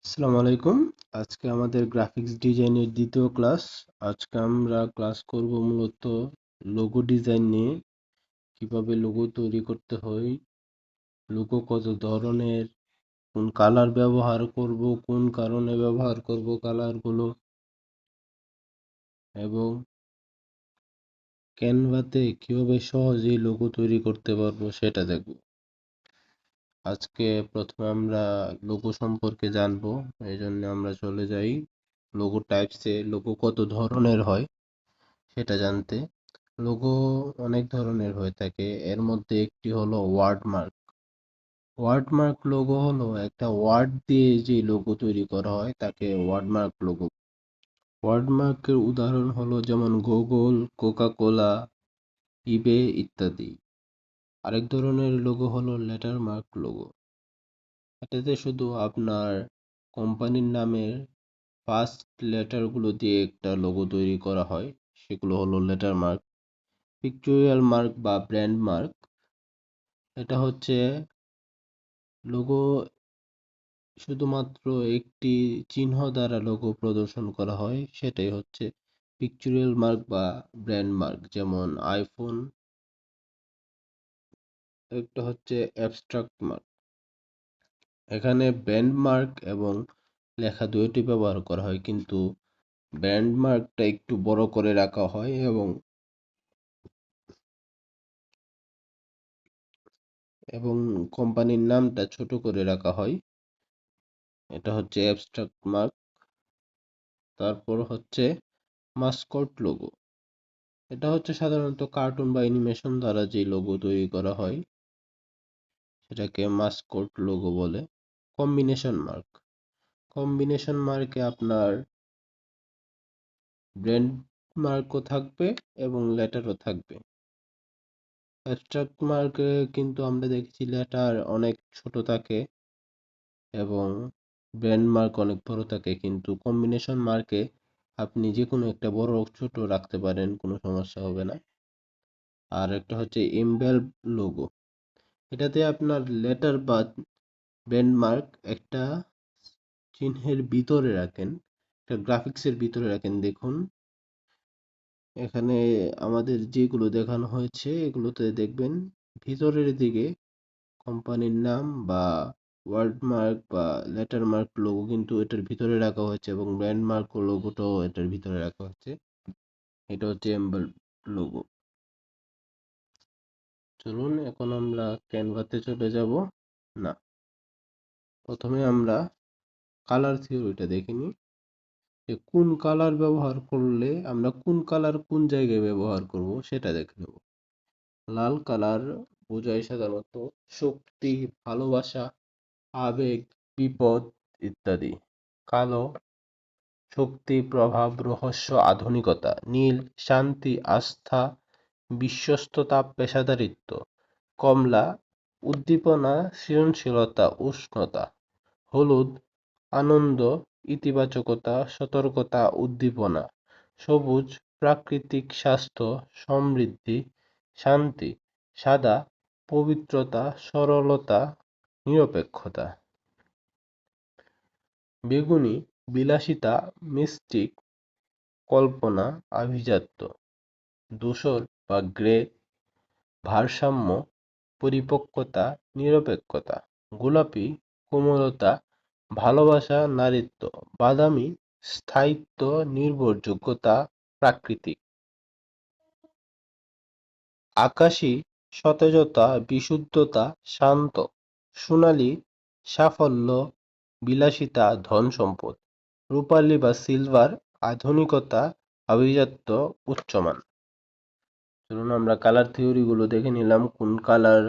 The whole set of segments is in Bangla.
আসসালামু আলাইকুম। আজকে আমাদের গ্রাফিক্স ডিজাইনের দ্বিতীয় ক্লাস। আজকে আমরা ক্লাস করব মূলত লোগো ডিজাইন নিয়ে। কিভাবে লোগো তৈরি করতে হয়, লোগো কত ধরনের, কোন কালার ব্যবহার করব, কোন কারণে ব্যবহার করব কালারগুলো, এবং ক্যানভাতে কিভাবে সহজেই লোগো তৈরি করতে পারবো সেটা দেখব। আজকে প্রথমে আমরা লোগো সম্পর্কে জানবো। এই জন্য আমরা চলে যাই লোগো টাইপসে। লোগো কত ধরনের হয় সেটা জানতে। লোগো অনেক ধরনের হয়ে থাকে, এর মধ্যে একটি হলো ওয়ার্ডমার্ক। ওয়ার্ডমার্ক লোগো হলো একটা ওয়ার্ড দিয়ে যে লোগো তৈরি করা হয় তাকে ওয়ার্ডমার্ক লোগো। ওয়ার্ডমার্কের উদাহরণ হলো যেমন গুগল, কোকা কোলা, ইবে ইত্যাদি। আরেক ধরনের লোগো হলো লেটারমার্ক লোগো। এটাতে শুধু আপনার কোম্পানির নামের ফার্স্ট লেটারগুলো দিয়ে একটা লোগো তৈরি করা হয়, সেগুলো হলো লেটারমার্ক। পিকটোরিয়াল মার্ক বা ব্র্যান্ড মার্ক, এটা হচ্ছে লোগো শুধুমাত্র একটি চিহ্ন দ্বারা লোগো প্রদর্শন করা হয়, সেটাই হচ্ছে পিকটোরিয়াল মার্ক বা ব্র্যান্ড মার্ক। যেমন আইফোন। একটা হচ্ছে অ্যাবস্ট্রাক্ট মার্ক। এখানে ব্র্যান্ড মার্ক এবং লেখা দুইটি ব্যবহার করা হয়, কিন্তু ব্র্যান্ড মার্কটা একটু বড় করে রাখা হয় এবং কোম্পানির নামটা ছোট করে রাখা হয়। এটা হচ্ছে অ্যাবস্ট্রাক্ট মার্ক। তারপর হচ্ছে মাসকট লোগো। এটা হচ্ছে সাধারণত কার্টুন বা অ্যানিমেশন দ্বারা যে লোগো তৈরি করা হয় সেটাকে মাসকট লোগো বলে। Combination mark. কম্বিনেশন মার্কে আপনার ব্র্যান্ড মার্কও থাকবে এবং লেটারও থাকবে। অ্যাবস্ট্রাক্ট মার্কে কিন্তু আমরা দেখেছি লেটার অনেক ছোট থাকে এবং ব্র্যান্ড মার্ক অনেক বড় থাকে, কিন্তু কম্বিনেশন মার্কে আপনি যে কোনো একটা বড় ছোট রাখতে পারেন, কোনো সমস্যা হবে না। আর একটা হচ্ছে এমবেল লোগো। এটাতে আপনার লেটার বা ব্র্যান্ড মার্ক একটা চিহ্নের ভিতরে রাখেন, একটা গ্রাফিক্সের ভিতরে রাখেন। দেখুন এখানে আমাদের যেগুলো দেখানো হয়েছে এগুলোতে দেখবেন ভিতরের দিকে কোম্পানির নাম বা ওয়ার্ড মার্ক বা লেটার মার্ক লোগো কিন্তু এটার ভিতরে রাখা হয়েছে, এবং ব্র্যান্ড মার্ক লোগোটাও এটার ভিতরে রাখা হচ্ছে। এটা হচ্ছে এমবেল লোগো। চলুন এখন আমরা ক্যানভাতে চলে যাব। না, প্রথমে আমরা কালার থিওরিটা দেখে নিই, যে কোন কালার ব্যবহার করলে আমরা কোন কালার কোন জায়গায় ব্যবহার করব সেটা দেখে নেব। লাল কালার বোঝায় সাধারণত শক্তি, ভালোবাসা, আবেগ, বিপদ ইত্যাদি। কালো শক্তি, প্রভাব, রহস্য, আধুনিকতা। নীল শান্তি, আস্থা, বিশ্বস্ততা, পেশাদারিত্ব। কমলা উদ্দীপনা, সৃজনশীলতা, উষ্ণতা। হলুদ আনন্দ, ইতিবাচকতা, সতর্কতা, উদ্দীপনা। সবুজ প্রাকৃতিক স্বাস্থ্য, সমৃদ্ধি, শান্তি। সাদা পবিত্রতা, সরলতা, নিরপেক্ষতা। বেগুনি বিলাসিতা, মিস্টিক, কল্পনা, আভিজাত্য। ধূসর বা গ্রে ভারসাম্য, পরিপক্কতা, নিরপেক্ষতা। গোলাপি কোমলতা, ভালোবাসা, নারীত্ব। বাদামি স্থায়িত্ব, নির্ভরযোগ্যতা, প্রাকৃতিক। আকাশী সতেজতা, বিশুদ্ধতা, শান্ত। সোনালী সাফল্য, বিলাসিতা, ধনসম্পদ। রূপালী বা সিলভার আধুনিকতা, আভিজাত্য, উচ্চমান। চলুন আমরা কালার থিওরি গুলো দেখে নিলাম, কোন কালার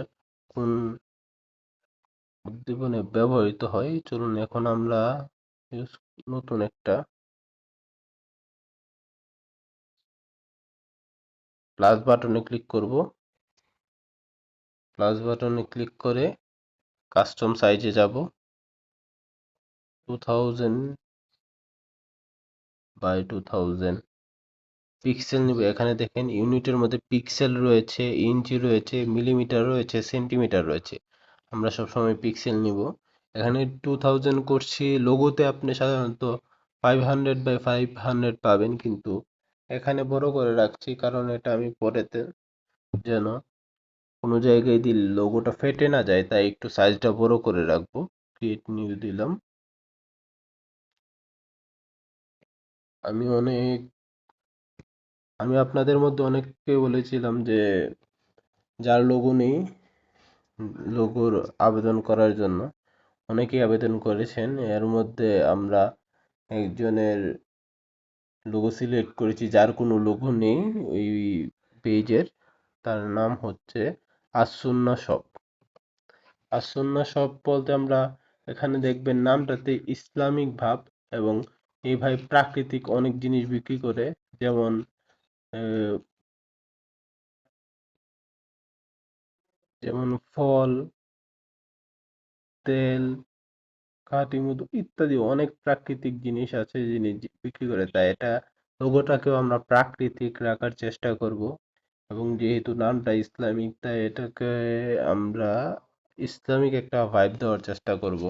কোন উদ্দীপনে ব্যবহৃত হয়। চলুন এখন আমরা নতুন একটা প্লাস বাটনে ক্লিক করব। প্লাস বাটনে ক্লিক করে কাস্টম সাইজে যাব। 2000 বাই 2000 পিক্সেল নিব। এখানে দেখেন ইউনিটের মধ্যে পিক্সেল রয়েছে, ইঞ্চি রয়েছে, মিলিমিটার রয়েছে, সেন্টিমিটার রয়েছে। আমরা সবসময় পিক্সেল নিব। এখানে 2000 করছি, লোগোতে আপনি সাধারণত 500 বাই 500 পাবেন, কিন্তু এখানে বড় করে রাখছি কারণ এটা আমি পরেতে যেন কোনো জায়গায় দিলে লোগোটা ফেটে না যায়, তাই একটু সাইজটা বড় করে রাখবো। ক্রিয়েট নিউ দিলাম। আমি অনেক আমি আপনাদের মধ্যে অনেককে বলেছিলাম যে যার লোগো নেই লোগোর আবেদন করার জন্য, অনেকেই আবেদন করেছেন। এর মধ্যে আমরা একজনের লোগো সিলেক্ট করেছি যার কোনো লোগো নেই ওই পেজের। তার নাম হচ্ছে আসুন্না শপ। আসুন্না শপ বলতে আমরা এখানে দেখবেন নামটাতে ইসলামিক ভাব, এবং এই ভাই প্রাকৃতিক অনেক জিনিস বিক্রি করে, যেমন আহ, যেমন ফল, তেল, খাঁটি মধু ইত্যাদি অনেক প্রাকৃতিক জিনিস আছে জিনিস বিক্রি করে, তাই এটা লোগোটাকেও আমরা প্রাকৃতিক রাখার চেষ্টা করব। এবং যেহেতু নামটা ইসলামিক, তাই এটাকে আমরা ইসলামিক একটা ভাইব দেওয়ার চেষ্টা করব।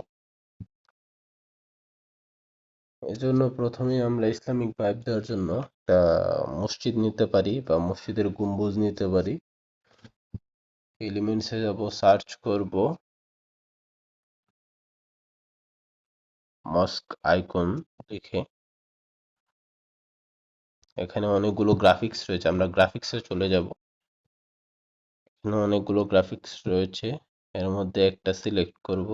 এজন্য প্রথমেই আমরা ইসলামিক ভাইব দেওয়ার জন্য একটা মসজিদ নিতে পারি বা মসজিদের গম্বুজ নিতে পারি। এলিমেন্টসে যাব, সার্চ করব মস্ক আইকন লিখে। এখানে অনেকগুলো গ্রাফিক্স রয়েছে, আমরা গ্রাফিক্সে চলে যাব। এখানে অনেকগুলো গ্রাফিক্স রয়েছে, এর মধ্যে একটা সিলেক্ট করব।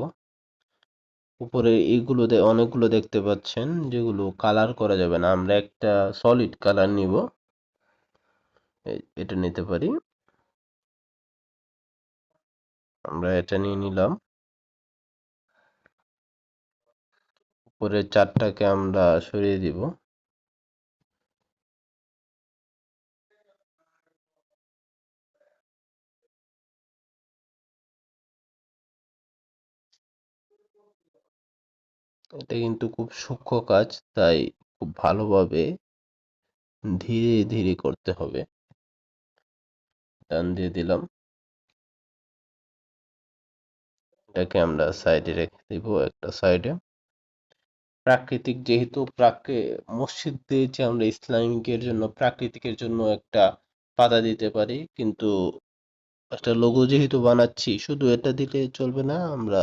উপরে এইগুলো অনেকগুলো দেখতে পাচ্ছেন যেগুলো কালার করা যাবে না, আমরা একটা সলিড কালার নিব। এটা নিতে পারি, আমরা এটা নিয়ে নিলাম। উপরের চারটাকে আমরা সরিয়ে দিব। এটা কিন্তু খুব সূক্ষ্ম কাজ, তাই খুব ভালোভাবে ধীরে ধীরে করতে হবে। টান দিয়ে দিলাম। এটাকে আমরা সাইডে রেখে দিব, একটা সাইডে। প্রাকৃতিক, যেহেতু মসজিদ দিয়েছি আমরা ইসলামিকের জন্য, প্রাকৃতিকের জন্য একটা পাতা দিতে পারি, কিন্তু একটা লোগো যেহেতু বানাচ্ছি শুধু এটা দিলে চলবে না। আমরা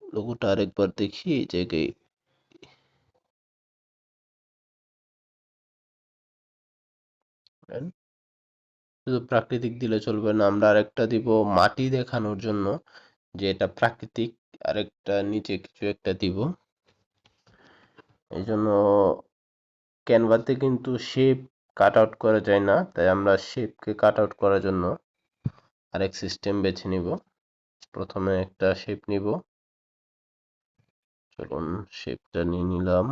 লোগোটা আরেকবার দেখি এই জায়গায়। শুধু প্রাকৃতিক দিলে চলবে না, আমরা আরেকটা দিব মাটি দেখানোর জন্য যে এটা প্রাকৃতিক। আরেকটা নিচে কিছু একটা দিব। এই জন্য ক্যানভাতে কিন্তু শেপ কাট আউট করা যায় না, তাই আমরা শেপকে কাট আউট করার জন্য আরেক সিস্টেম বেছে নিব। প্রথমে একটা শেপ নিব। চলুন, শেপটা নিয়ে নিলাম।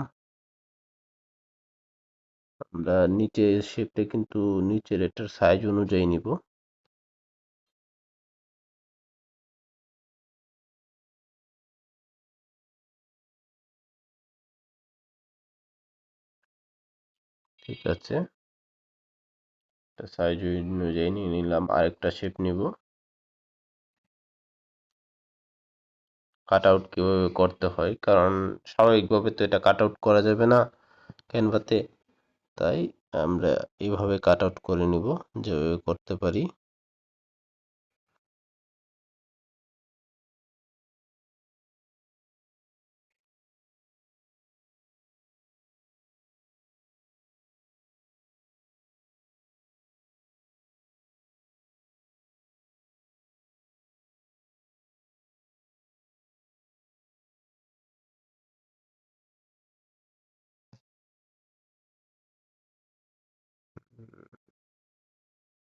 আমরা নিচে শেপটা কিন্তু নিচের এটার সাইজ অনুযায়ী নিব। ঠিক আছে, এটা সাইজ অনুযায়ী নিয়ে নিলাম। আরেকটা শেপ নিব। কাট আউট কিভাবে করতে হয়, কারণ স্বাভাবিকভাবে তো এটা কাট আউট করা যাবে না ক্যানভাতে, তাই আমরা এইভাবে কাট আউট করে নিব যেভাবে করতে পারি।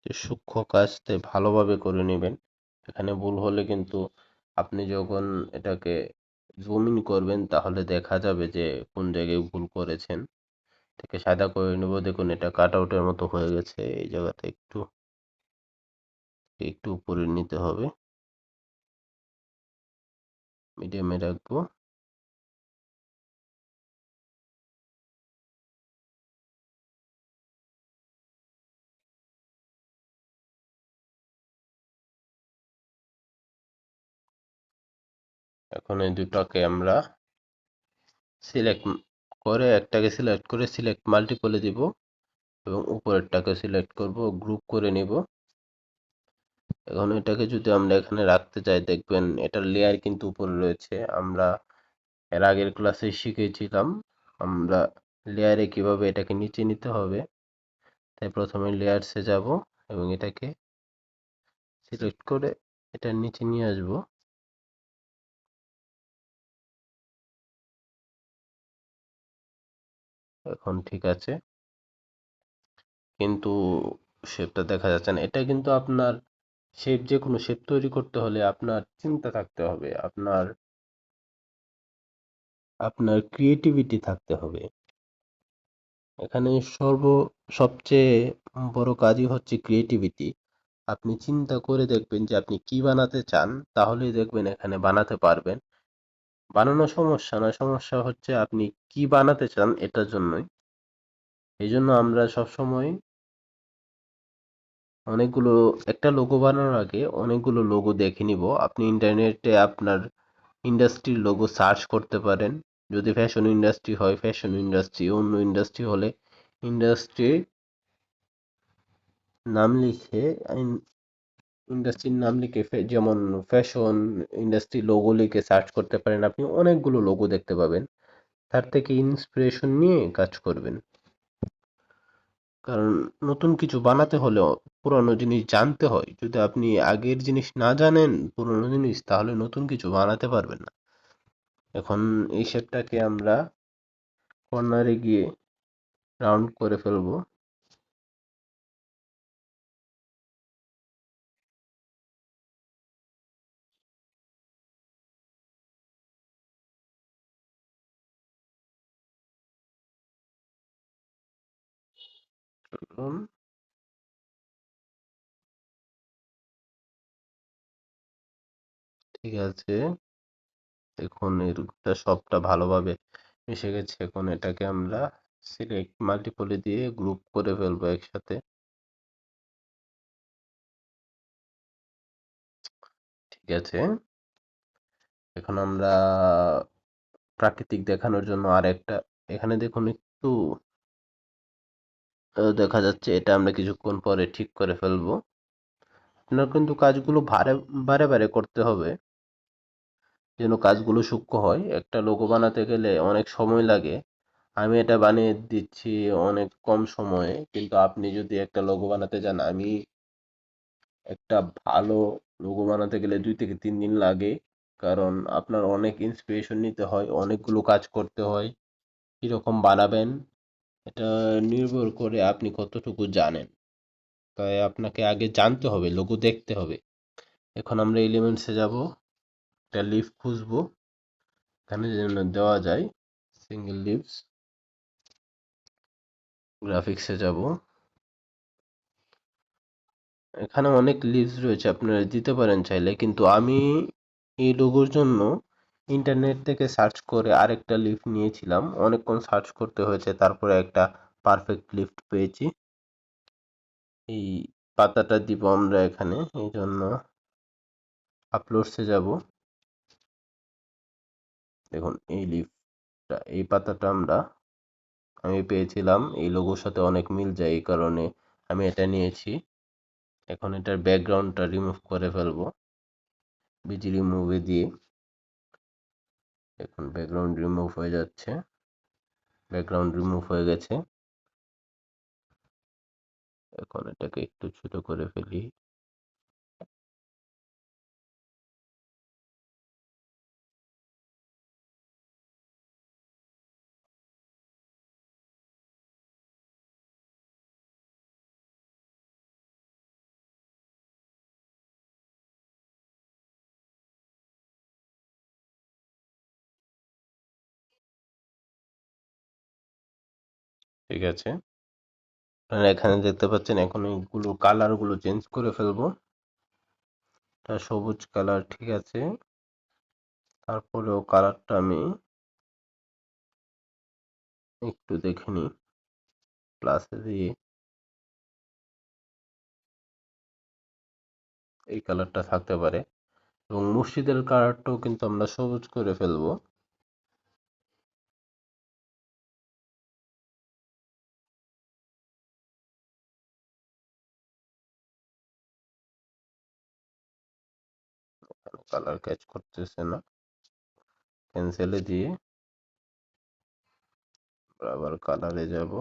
যে সূক্ষ্ম কাজতে ভালোভাবে করে নেবেন। এখানে ভুল হলে কিন্তু আপনি যখন এটাকে জুম ইন করবেন তাহলে দেখা যাবে যে কোন জায়গায় ভুল করেছেন। থেকে সাদা করে নেব। দেখুন এটা কাট আউটের মতো হয়ে গেছে, এই জায়গাতে একটু একটু উপরে নিতে হবে, মিডিয়ামে রাখবো। এখন এই দুটাকে আমরা সিলেক্ট করে, একটাকে সিলেক্ট করে সিলেক্ট মাল্টিপলে দিব এবং উপরেরটাকে সিলেক্ট করব, গ্রুপ করে নিব। এখন এটাকে যদি আমরা এখানে রাখতে চাই, দেখবেন এটার লেয়ার কিন্তু উপরে রয়েছে। আমরা এর আগের ক্লাসে শিখেছিলাম আমরা লেয়ারে কিভাবে এটাকে নিচে নিতে হবে। তাই প্রথমে লেয়ারসে যাব এবং এটাকে সিলেক্ট করে এটার নিচে নিয়ে আসব। এখন ঠিক আছে, কিন্তু শেপটা দেখা যাচ্ছে না। এটা কিন্তু আপনার শেপ, যে কোনো শেপ তৈরি করতে হলে আপনার চিন্তা থাকতে হবে, আপনার আপনার ক্রিয়েটিভিটি থাকতে হবে। এখানে সবচেয়ে বড় কাজই হচ্ছে ক্রিয়েটিভিটি। আপনি চিন্তা করে দেখবেন যে আপনি কি বানাতে চান, তাহলেই দেখবেন এখানে বানাতে পারবেন। বানানো সমস্যা না, সমস্যা হচ্ছে আপনি কি বানাতে চান এটার জন্যই। এই জন্য আমরা সবসময় অনেকগুলো একটা লোগো বানানোর আগে অনেকগুলো লোগো দেখে নিব। আপনি ইন্টারনেটে আপনার ইন্ডাস্ট্রির লোগো সার্চ করতে পারেন। যদি ফ্যাশন ইন্ডাস্ট্রি হয় ফ্যাশন ইন্ডাস্ট্রি, অন্য ইন্ডাস্ট্রি হলে ইন্ডাস্ট্রির নাম লিখে ইন্ডাস্ট্রির নাম লিখে যেমন ফ্যাশন ইন্ডাস্ট্রি লোগো লিখে সার্চ করতে পারেন। আপনি অনেকগুলো লোগো দেখতে পাবেন, তার থেকে ইন্সপিরেশন নিয়ে কাজ করবেন। কারণ নতুন কিছু বানাতে হলেও পুরনো জিনিস জানতে হয়। যদি আপনি আগের জিনিস না জানেন, পুরনো জিনিস, তাহলে নতুন কিছু বানাতে পারবেন না। এখন এই শেপটাকে আমরা কর্নারে গিয়ে রাউন্ড করে ফেলবো। ঠিক আছে, এখন এটা সবটা ভালোভাবে মিশে গেছে। এখন এটাকে আমরা সিলেক্ট মাল্টিপলে দিয়ে গ্রুপ করে ফেলবো একসাথে। ঠিক আছে, এখন আমরা প্রাকৃতিক দেখানোর জন্য আরেকটা, এখানে দেখুন একটু দেখা যাচ্ছে, এটা আমরা কিছুক্ষণ পরে ঠিক করে ফেলবো। আপনার কিন্তু কাজগুলো বারে বারে করতে হবে যেন কাজগুলো সূক্ষ্ম হয়। একটা লোগো বানাতে গেলে অনেক সময় লাগে, আমি এটা বানিয়ে দিচ্ছি অনেক কম সময়ে, কিন্তু আপনি যদি একটা লোগো বানাতে যান, একটা ভালো লোগো বানাতে গেলে 2 থেকে 3 দিন লাগে। কারণ আপনার অনেক ইন্সপিরেশন নিতে হয়, অনেকগুলো কাজ করতে হয়। কিরকম বানাবেন এটা নির্ভর করে আপনি কতটুকু জানেন। তাই আপনাকে আগে জানতে হবে, লোগো দেখতে হবে। এখন আমরা এলিমেন্টসে যাব, একটা লিফ খুঁজবো, এখানে যেন দেওয়া যায় সিঙ্গেল লিভস। গ্রাফিক্সে যাব, এখানে অনেক লিভস রয়েছে, আপনারা দিতে পারেন চাইলে, কিন্তু আমি এই লোগোর জন্য ইন্টারনেট থেকে সার্চ করে আরেকটা লিফ নিয়েছিলাম। অনেকক্ষণ সার্চ করতে হয়েছে, তারপরে একটা পারফেক্ট লিফট পেয়েছি। এই পাতাটা দিব আমরা এখানে, এই জন্য আপলোডসে যাব। দেখুন এই লিফটটা, এই পাতাটা আমি পেয়েছিলাম, এই লোগোর সাথে অনেক মিল যায়, এই কারণে আমি এটা নিয়েছি। এখন এটার ব্যাকগ্রাউন্ডটা রিমুভ করে ফেলবো বিজি রিমুভে দিয়ে। এখন ব্যাকগ্রাউন্ড রিমুভ হয়ে যাচ্ছে, ব্যাকগ্রাউন্ড রিমুভ হয়ে গেছে। এখন এটাকে একটু ছোট করে ফেলি। ঠিক আছে, আপনারা এখানে দেখতে পাচ্ছেন, এখন এইগুলো কালার গুলো চেঞ্জ করে ফেলবো। এটা সবুজ কালার, ঠিক আছে। তারপরেও কালারটা আমি একটু দেখে নিই, প্লাসে দিয়ে এই কালারটা থাকতে পারে। এবং মসজিদের কালারটাও কিন্তু আমরা সবুজ করে ফেলবো। কালার ক্যাচ করতেছে না, ক্যান্সেলে দিয়ে আবার কালারে যাব।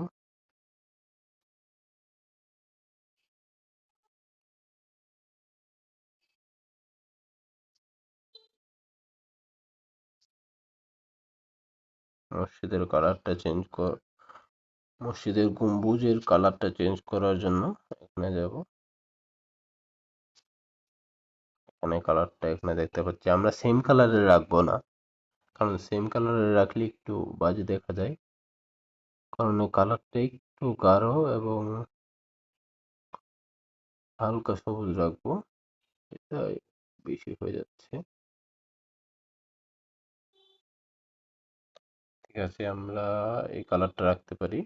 মসজিদের কালারটা চেঞ্জ কর, মসজিদের গম্বুজের কালারটা চেঞ্জ করার জন্য এখানে যাব। এখানে কালারটা এখানে দেখতে পাচ্ছি, আমরা সেম কালারে রাখবো না, কারণ সেম কালারে রাখলে একটু বাজে দেখা যায়। কারণ এই কালারটা একটু গাঢ় এবং হালকা সবুজ রাখবো, এটা বেশি হয়ে যাচ্ছে। ঠিক আছে, আমরা এই কালারটা রাখতে পারি।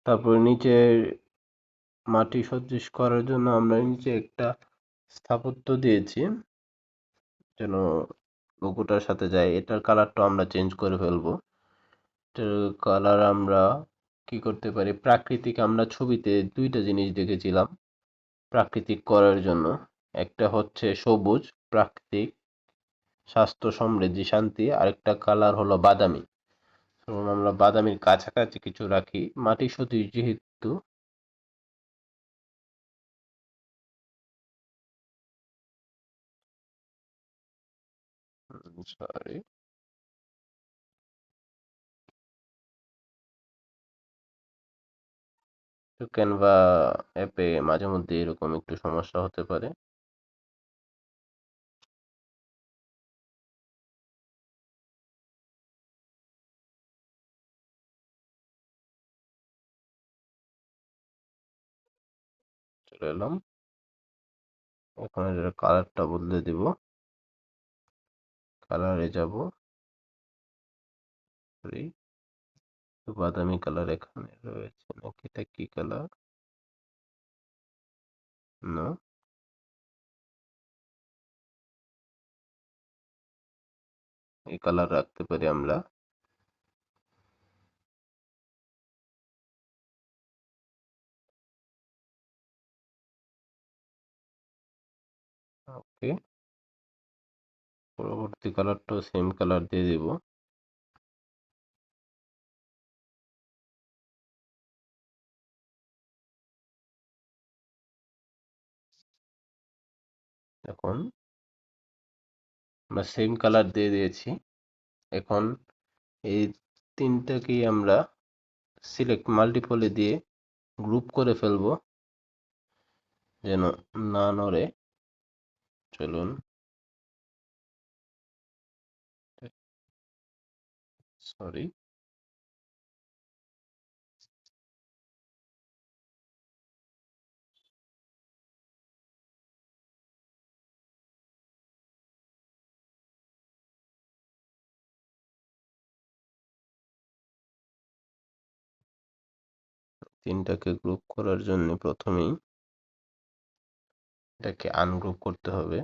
তারপরে নিচে মাটি সদৃশ করার জন্য আমরা নিচে একটা স্থাপত্য দিয়েছি যেন লোগোটার সাথে যায়। এটার কালারটা আমরা চেঞ্জ করে ফেলবো। এটার কালার আমরা কি করতে পারি, প্রাকৃতিক, আমরা ছবিতে দুইটা জিনিস দেখেছিলাম প্রাকৃতিক করার জন্য। একটা হচ্ছে সবুজ, প্রাকৃতিক, স্বাস্থ্য, সমৃদ্ধি, শান্তি। আরেকটা কালার হলো বাদামি। ধরুন আমরা বাদামির কাছাকাছি কিছু রাখি, মাটি সদৃশ যেহেতু। সরি, তো ক্যানভা অ্যাপে মাঝে মধ্যে এরকম একটু সমস্যা হতে পারে। চলে এলাম, এখন এটার কালারটা বদলে দিব। কালারে যাব, সরি, বাদামি কালার এখানে রয়েছে নাকি, এটা কি কালার? না, এই কালার রাখতে পারি আমরা। ওকে, পরবর্তী কালারটাও সেম কালার দিয়ে দিব। এখন আমরা সেম কালার দিয়ে দিয়েছি। এখন এই তিনটাকেই আমরা সিলেক্ট মাল্টিপলে দিয়ে গ্রুপ করে ফেলবো যেন না নড়ে। চলুন, সরি, তিনটাকে গ্রুপ করার জন্য প্রথমেই এটাকে আনগ্রুপ করতে হবে।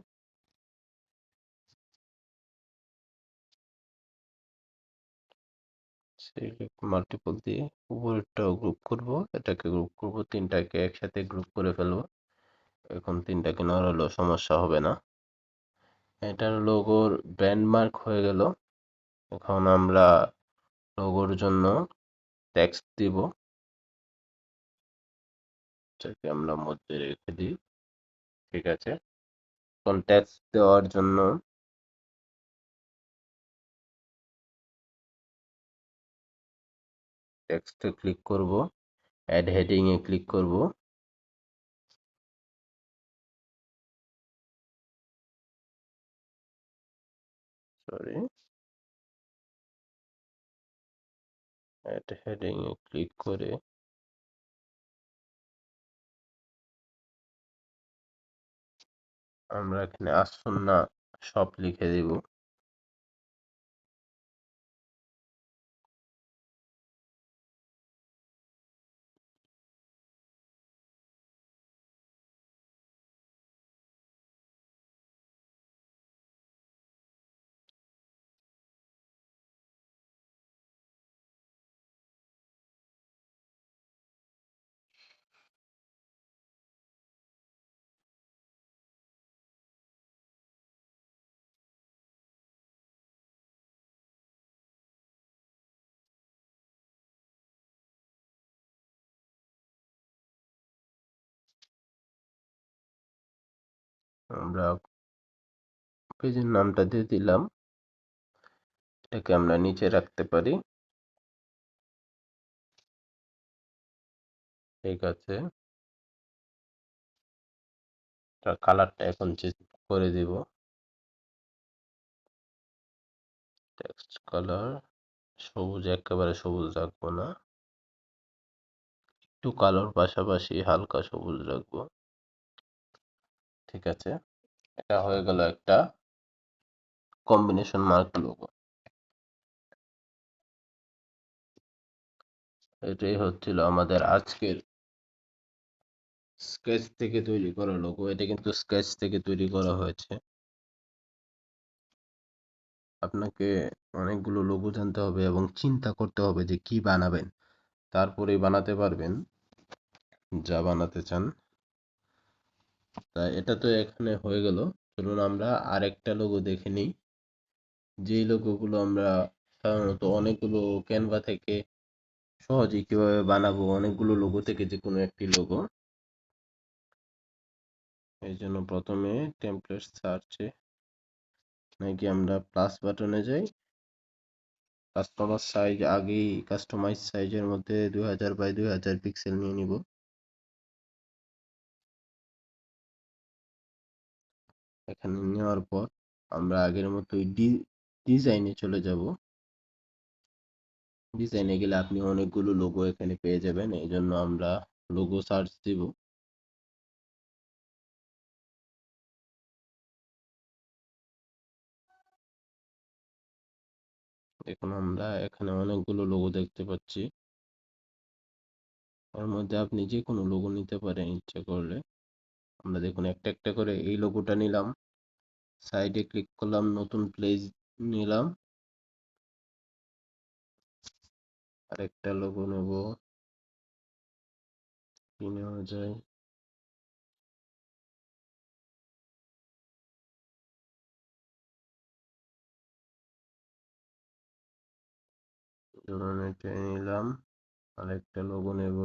সিলেক্ট মাল্টিপল দিয়ে উপরেরটাও গ্রুপ করব, এটাকে গ্রুপ করব, তিনটাকে একসাথে গ্রুপ করে ফেলবো। এখন তিনটাকে নড়ালেও সমস্যা হবে না। এটার লোগোর ব্র্যান্ড হয়ে গেল। এখন আমরা লোগোর জন্য টেক্সট দিব, এটাকে আমরা মধ্যে রেখে দিই। ঠিক আছে, এখন টেক্সট দেওয়ার জন্য টেক্সটে ক্লিক করব, অ্যাড হেডিং এ ক্লিক করব। সরি, অ্যাড হেডিং এ ক্লিক করে আমরা এখানে আসুন্না শপ লিখে দিব। আমরা পেজের নামটা দিয়ে দিলাম, এটাকে আমরা নিচে রাখতে পারি। ঠিক আছে, তার কালারটা এখন চেঞ্জ করে দিব। টেক্সট কালার সবুজ, একেবারে সবুজ রাখবো না, একটু কালোর পাশাপাশি হালকা সবুজ রাখবো। ঠিক আছে, এটা হয়ে গেল একটা কম্বিনেশন মার্ক লোগো। এটাই হচ্ছিল আমাদের আজকের স্কেচ থেকে তৈরি করা লোগো। এটা কিন্তু স্কেচ থেকে তৈরি করা হয়েছে। আপনাকে অনেকগুলো লোগো জানতে হবে এবং চিন্তা করতে হবে যে কি বানাবেন, তারপরেই বানাতে পারবেন যা বানাতে চান। তাই এটা তো এখানে হয়ে গেল। চলুন আমরা আরেকটা লোগো দেখে নিই। যেই লোগোগুলো আমরা সাধারণত অনেকগুলো ক্যানভা থেকে সহজেই কিভাবে বানাবো, অনেকগুলো লোগো থেকে যে কোনো একটি লোগো। এই জন্য প্রথমে টেমপ্লেট সার্চে নাকি আমরা প্লাস বাটনে যাই, কাস্টমার সাইজ আগেই কাস্টমাইজ সাইজের মধ্যে 2000 বাই 2000 পিক্সেল নিয়ে নিব। এখানে নেওয়ার পর আমরা আগের মতোই ডিজাইনে চলে যাব। ডিজাইনে গেলে আপনি অনেকগুলো লোগো এখানে পেয়ে যাবেন, এই জন্য আমরা লোগো সার্চ দিব। দেখুন আমরা এখানে অনেকগুলো লোগো দেখতে পাচ্ছি, এর মধ্যে আপনি যে কোনো লোগো নিতে পারেন ইচ্ছে করলে। আমরা দেখুন একটা একটা করে এই লোগোটা নিলাম, সাইডে ক্লিক করলাম, নতুন পেজ নিলাম, আরেকটা লোগো নেব। কি নেওয়া যায়, ধরুন এটা নিলাম, আরেকটা লোগো নেব।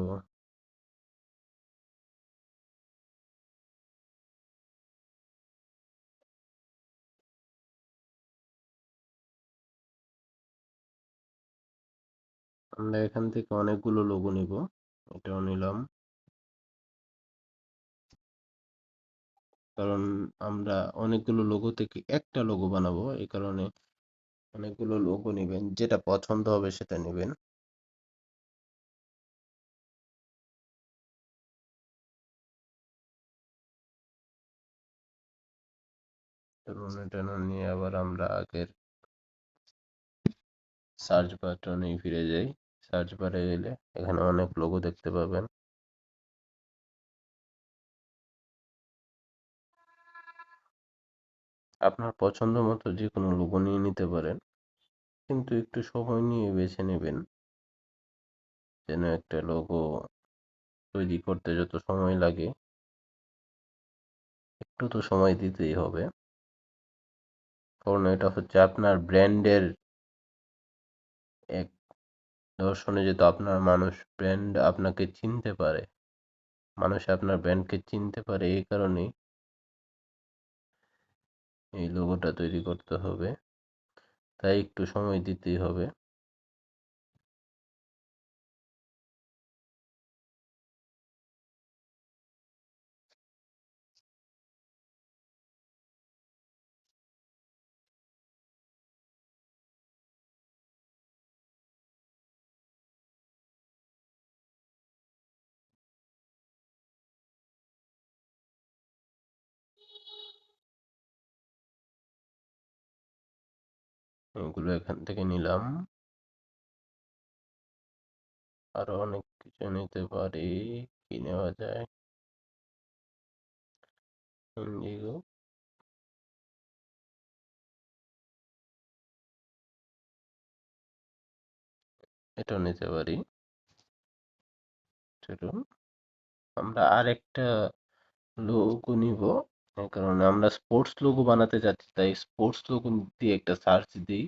আমরা এখান থেকে অনেকগুলো লোগো নিব, এটাও নিলাম, কারণ আমরা অনেকগুলো লোগো থেকে একটা লোগো বানাবো, এই কারণে অনেকগুলো লোগো নেবেন, যেটা পছন্দ হবে সেটা নেবেন। ধরুন এটা না নিয়ে আবার আমরা আগের সার্চ বাটনে ফিরে যাই। সার্চ বারে গেলে এখানে অনেক লোগো দেখতে পাবেন। আপনার পছন্দ মতো যে কোনো লোগো নিয়ে নিতে পারেন, কিন্তু একটু সময় নিয়ে বেছে নেবেন, যেন একটা লোগো তৈরি করতে যত সময় লাগে একটু তো সময় দিতেই হবে, কারণ এটা হচ্ছে আপনার ব্র্যান্ডের এক দর্শনে, যেহেতু আপনার মানুষ ব্র্যান্ড আপনাকে চিনতে পারে, মানুষ আপনার ব্র্যান্ডকে চিনতে পারে, এই কারণেই এই লোগোটা তৈরি করতে হবে, তাই একটু সময় দিতেই হবে। এগুলো এখান থেকে নিলাম, আরো অনেক কিছু নিতে পারি। কি নেওয়া যায়, ইন্ডিগো, এটাও নিতে পারি। চলুন আমরা আরেকটা লোগো নিব, কারণ আমরা স্পোর্টস লোগো বানাতে যাচ্ছি, তাই স্পোর্টস লোগো দিয়ে একটা সার্চ দিই,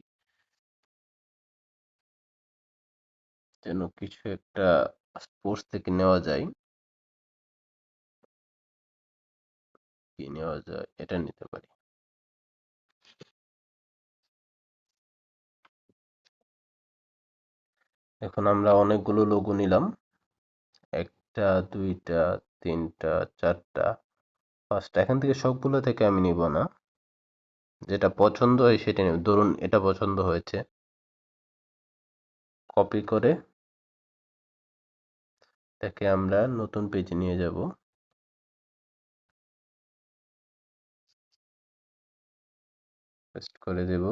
যেন কিছু একটা স্পোর্টস থেকে নেওয়া যায়। কি নেওয়া যায়, এটা নিতে পারি। এখন আমরা অনেকগুলো লোগো নিলাম, একটা দুইটা তিনটা চারটা পাঁচটা। এখান থেকে সবগুলো থেকে আমি নিব না, যেটা পছন্দ হয় সেটা নেব। ধরুন এটা পছন্দ হয়েছে, কপি করে এটাকে আমরা নতুন পেজে নিয়ে যাব। পেস্ট করে দেব,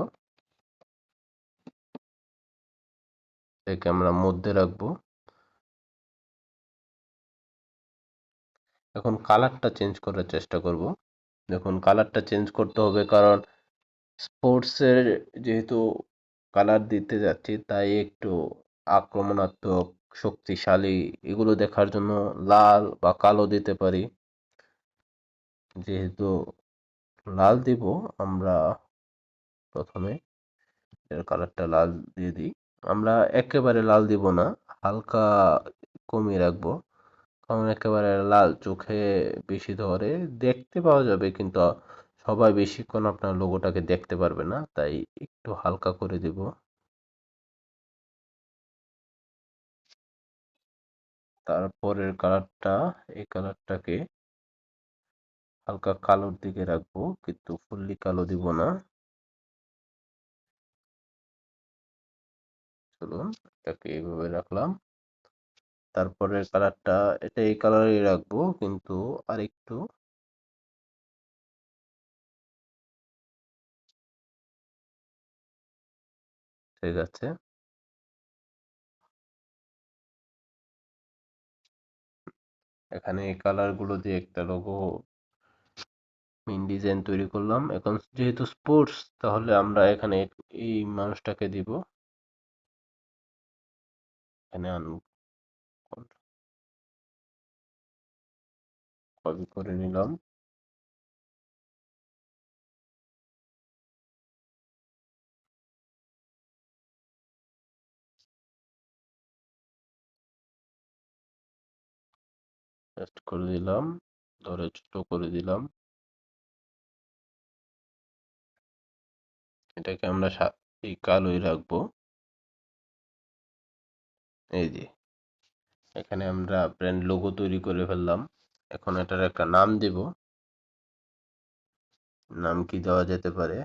এটাকে আমরা মধ্যে রাখবো। এখন কালারটা চেঞ্জ করার চেষ্টা করব। দেখুন কালারটা চেঞ্জ করতে হবে, কারণ স্পোর্টসের যেহেতু কালার দিতে যাচ্ছি, তাই একটু আক্রমণাত্মক, শক্তিশালী এগুলো দেখার জন্য লাল বা কালো দিতে পারি। যেহেতু লাল দিব আমরা, প্রথমে এর কালারটা লাল দিয়ে দিই। আমরা একেবারে লাল দিব না, হালকা কমিয়ে রাখবো, কারণ একেবারে লাল চোখে বেশি ধরে, দেখতে পাওয়া যাবে কিন্তু সবাই বেশিক্ষণ আপনার লোগোটাকে দেখতে পারবে না, তাই একটু হালকা করে দিব। তারপরের কালারটা, এই কালারটাকে হালকা কালোর দিকে রাখবো, কিন্তু ফুললি কালো দিব না। চলুন এটাকে এইভাবে রাখলাম। তারপরের কালারটা, এটা এই কালারই রাখবো, কিন্তু আরেকটু, ঠিক আছে। এখানে এই কালার গুলো দিয়ে একটা লোগো মেইন ডিজাইন তৈরি করলাম। এখন যেহেতু স্পোর্টস, তাহলে আমরা এখানে এই মানুষটাকে দিব, এখানে আনবো, কপি করে নিলাম, পেস্ট করে দিলাম, ধরে ছোট করে দিলাম। এটাকে আমরা এই কালোই রাখবো। এই যে এখানে আমরা ব্র্যান্ড লোগো তৈরি করে ফেললাম। এখন এটার একটা নাম দেব। নাম কি দেওয়া যেতে পারে?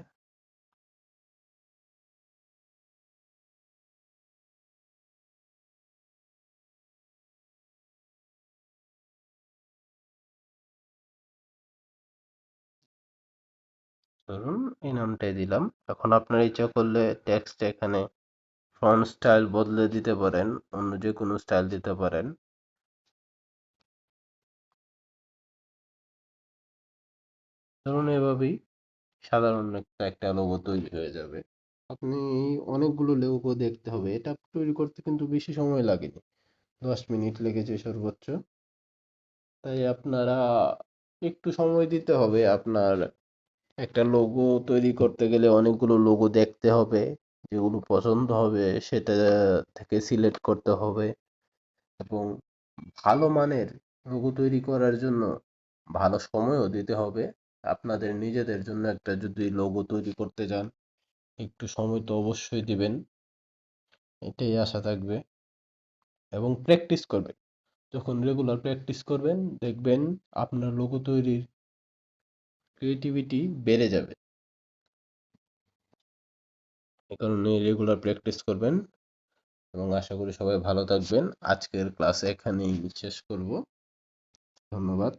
ধরুন এই নামটাই দিলাম। এখন আপনার ইচ্ছা করলে টেক্সট এখানে ফন্ট স্টাইল বদলে দিতে পারেন, অন্য যে কোনো স্টাইল দিতে পারেন। ধরুন এভাবেই সাধারণ একটা লোগো তৈরি হয়ে যাবে। আপনি অনেকগুলো লোগো দেখতে হবে, এটা তৈরি করতে কিন্তু বেশি সময় লাগেনি, 10 মিনিট লেগেছে সর্বোচ্চ। তাই আপনারা একটু সময় দিতে হবে। আপনার একটা লোগো তৈরি করতে গেলে অনেকগুলো লোগো দেখতে হবে, যেগুলো পছন্দ হবে সেটা থেকে সিলেক্ট করতে হবে, এবং ভালো মানের লোগো তৈরি করার জন্য ভালো সময়ও দিতে হবে। আপনাদের নিজেদের জন্য একটা যদি লোগো তৈরি করতে যান, একটু সময় তো অবশ্যই দিবেন, এটাই আশা থাকবে। এবং প্র্যাকটিস করবেন, যখন রেগুলার প্র্যাকটিস করবেন দেখবেন আপনার লোগো তৈরির ক্রিয়েটিভিটি বেড়ে যাবে। এ কারণে রেগুলার প্র্যাকটিস করবেন, এবং আশা করি সবাই ভালো থাকবেন। আজকের ক্লাস এখানেই শেষ করব। ধন্যবাদ।